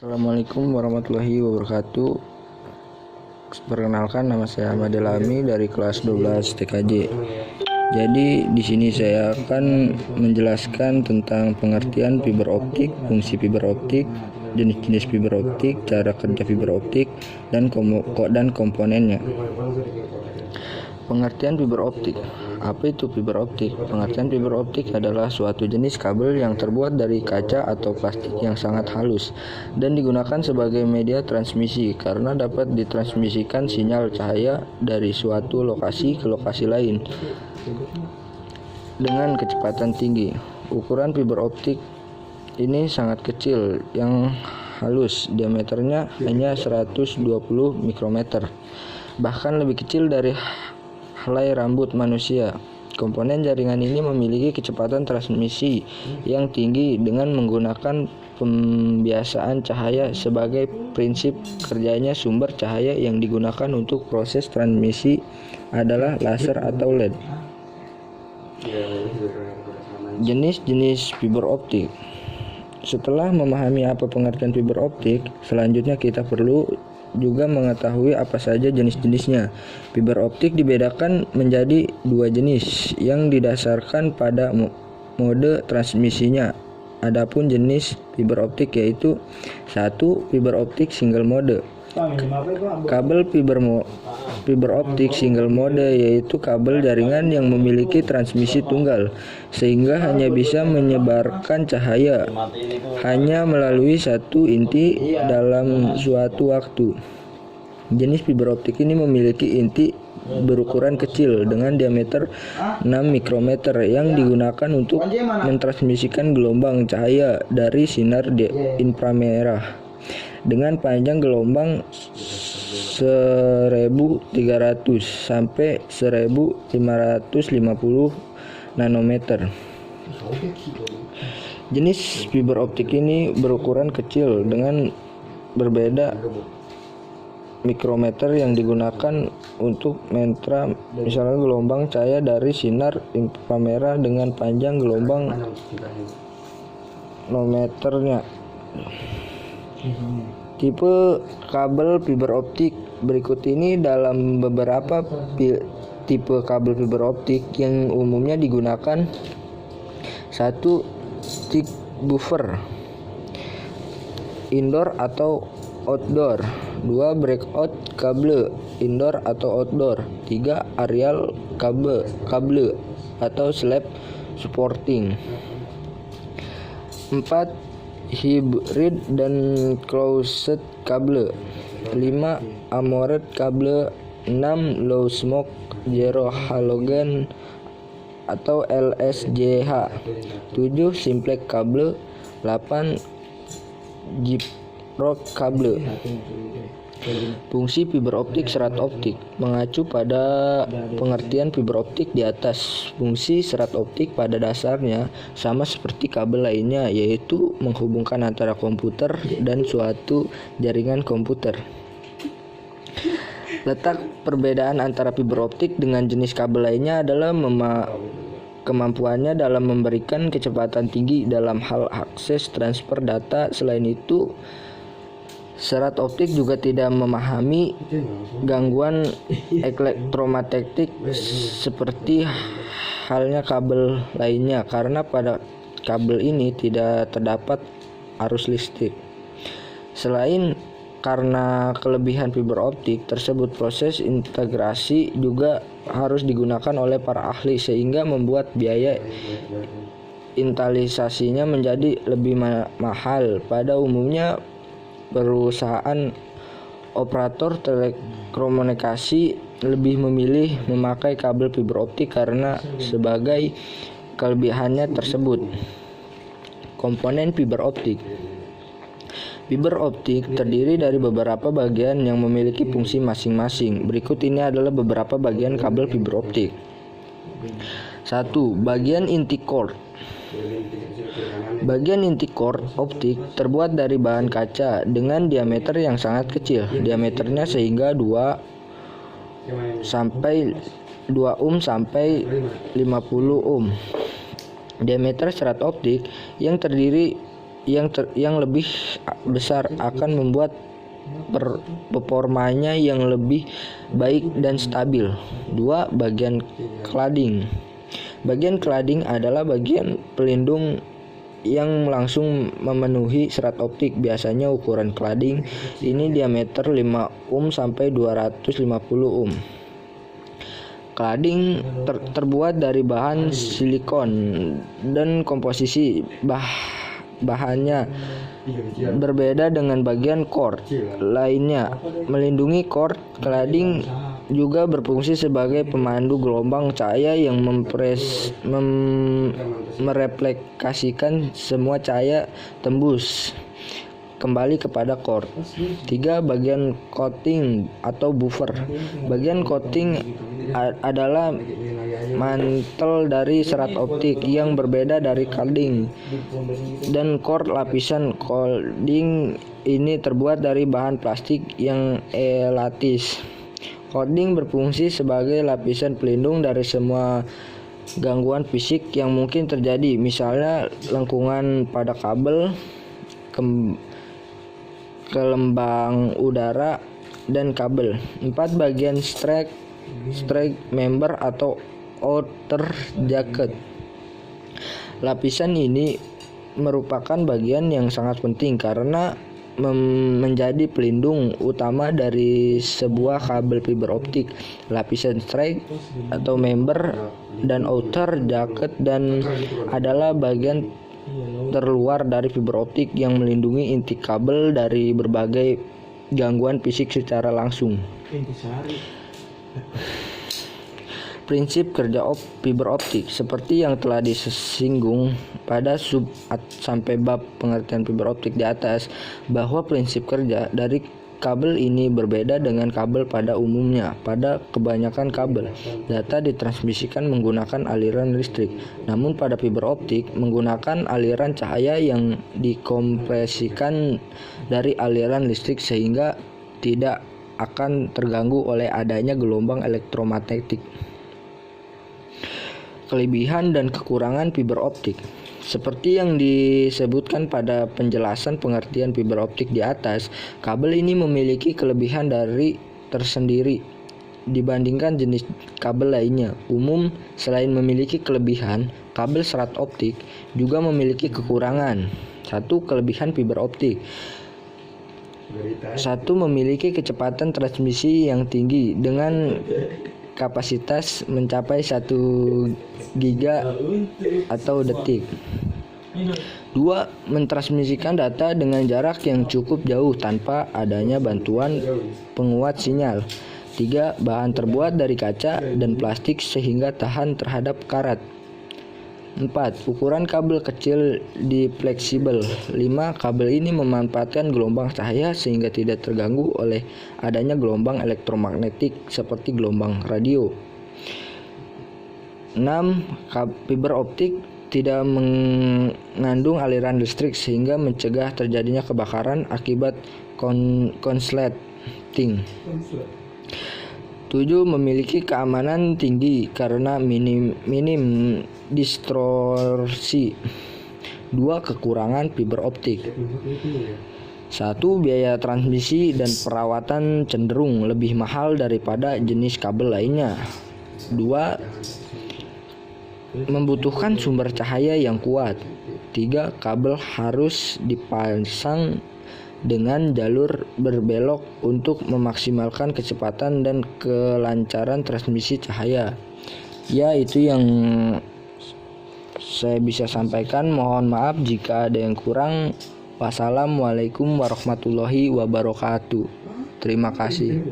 Assalamualaikum warahmatullahi wabarakatuh. Perkenalkan, nama saya Ahmad Delami dari kelas 12 TKJ. Jadi di sini saya akan menjelaskan tentang pengertian fiber optik, fungsi fiber optik, jenis-jenis fiber optik, cara kerja fiber optik, dan komponennya. Pengertian fiber optik. Apa itu fiber optik? Pengertian fiber optik adalah suatu jenis kabel yang terbuat dari kaca atau plastik yang sangat halus dan digunakan sebagai media transmisi karena dapat ditransmisikan sinyal cahaya dari suatu lokasi ke lokasi lain dengan kecepatan tinggi. Ukuran fiber optik ini sangat kecil, yang halus, diameternya hanya 120 mikrometer, bahkan lebih kecil dari helai rambut manusia. Komponen jaringan ini memiliki kecepatan transmisi yang tinggi dengan menggunakan pembiasaan cahaya sebagai prinsip kerjanya. Sumber cahaya yang digunakan untuk proses transmisi adalah laser atau LED. Jenis-jenis fiber optik. Setelah memahami apa pengertian fiber optik, selanjutnya kita perlu juga mengetahui apa saja jenis-jenisnya. Fiber optik dibedakan menjadi dua jenis yang didasarkan pada mode transmisinya. Adapun jenis fiber optik yaitu: 1. Fiber optik single mode. Kabel fiber optik single mode yaitu kabel jaringan yang memiliki transmisi tunggal, sehingga hanya bisa menyebarkan cahaya hanya melalui satu inti dalam suatu waktu. Jenis fiber optik ini memiliki inti berukuran kecil dengan diameter 6 mikrometer yang digunakan untuk mentransmisikan gelombang cahaya dari sinar inframerah dengan panjang gelombang 1300 sampai 1550 nanometer. Jenis fiber optik ini berukuran kecil dengan berbeda mikrometer yang digunakan untuk misalnya gelombang cahaya dari sinar inframerah dengan panjang gelombang nanometernya. Tipe kabel fiber optik berikut ini dalam beberapa tipe kabel fiber optik yang umumnya digunakan. 1. Stick buffer, indoor atau outdoor. 2. Breakout kabel, indoor atau outdoor. 3. Aerial kabel atau slab supporting. 4. Hybrid dan closed kabel. 5. Armored kabel. 6. Low smoke zero halogen atau LSJH. 7. Simplex kabel. 8. Gyprock kabel. Fungsi fiber optik serat optik. Mengacu pada pengertian fiber optik di atas, fungsi serat optik pada dasarnya sama seperti kabel lainnya, yaitu menghubungkan antara komputer dan suatu jaringan komputer. Letak perbedaan antara fiber optik dengan jenis kabel lainnya adalah kemampuannya dalam memberikan kecepatan tinggi dalam hal akses transfer data. Selain itu, serat optik juga tidak memahami gangguan elektromagnetik seperti halnya kabel lainnya, karena pada kabel ini tidak terdapat arus listrik. Selain karena kelebihan fiber optik tersebut, proses integrasi juga harus digunakan oleh para ahli, sehingga membuat biaya instalisasinya menjadi lebih mahal. Pada umumnya, perusahaan operator telekomunikasi lebih memilih memakai kabel fiber optik karena sebagai kelebihannya tersebut. Komponen fiber optik. Fiber optik terdiri dari beberapa bagian yang memiliki fungsi masing-masing. Berikut ini adalah beberapa bagian kabel fiber optik. 1. Bagian inti core. Bagian inti core optik terbuat dari bahan kaca dengan diameter yang sangat kecil, diameternya sehingga 2 sampai 50 ohm. Diameter serat optik yang terdiri yang lebih besar akan membuat performanya yang lebih baik dan stabil. 2. Bagian cladding. Bagian cladding adalah bagian pelindung yang langsung memenuhi serat optik. Biasanya ukuran cladding ini diameter 5 ohm sampai 250 ohm. Cladding terbuat dari bahan silikon dan komposisi bahannya berbeda dengan bagian core lainnya. Melindungi core, cladding juga berfungsi sebagai pemandu gelombang cahaya yang mereplikasikan semua cahaya tembus kembali kepada core. 3. Bagian coating atau buffer. Bagian coating adalah mantel dari serat optik yang berbeda dari cladding dan core. Lapisan cladding ini terbuat dari bahan plastik yang elatis. Coating berfungsi sebagai lapisan pelindung dari semua gangguan fisik yang mungkin terjadi, misalnya lengkungan pada kabel, kelembang udara, dan kabel. 4. Bagian strike member atau outer jacket. Lapisan ini merupakan bagian yang sangat penting karena menjadi pelindung utama dari sebuah kabel fiber optik. Lapisan strike atau member dan outer jacket adalah bagian terluar dari fiber optik yang melindungi inti kabel dari berbagai gangguan fisik secara langsung. Prinsip kerja fiber optik seperti yang telah disinggung pada sub sampai bab pengertian fiber optik di atas, bahwa prinsip kerja dari kabel ini berbeda dengan kabel pada umumnya. Pada kebanyakan kabel, data ditransmisikan menggunakan aliran listrik, namun pada fiber optik menggunakan aliran cahaya yang dikompresikan dari aliran listrik sehingga tidak akan terganggu oleh adanya gelombang elektromagnetik. Kelebihan dan kekurangan fiber optik. Seperti yang disebutkan pada penjelasan pengertian fiber optik di atas, kabel ini memiliki kelebihan tersendiri dibandingkan jenis kabel lainnya. Selain memiliki kelebihan, kabel serat optik juga memiliki kekurangan. 1. Kelebihan fiber optik. 1. Memiliki kecepatan transmisi yang tinggi dengan kapasitas mencapai 1 giga atau detik. 2. Mentransmisikan data dengan jarak yang cukup jauh tanpa adanya bantuan penguat sinyal. 3. Bahan terbuat dari kaca dan plastik sehingga tahan terhadap karat. 4. Ukuran kabel kecil di fleksibel. 5. Kabel ini memanfaatkan gelombang cahaya sehingga tidak terganggu oleh adanya gelombang elektromagnetik seperti gelombang radio. 6. Fiber optik tidak mengandung aliran listrik sehingga mencegah terjadinya kebakaran akibat konsleting. 7. Memiliki keamanan tinggi karena minim distorsi. 2. Kekurangan fiber optik. 1. Biaya transmisi dan perawatan cenderung lebih mahal daripada jenis kabel lainnya. 2. Membutuhkan sumber cahaya yang kuat. 3. Kabel harus dipasang dengan jalur berbelok untuk memaksimalkan kecepatan dan kelancaran transmisi cahaya. Ya, itu yang saya bisa sampaikan. Mohon maaf jika ada yang kurang. Wassalamualaikum warahmatullahi wabarakatuh. Terima kasih.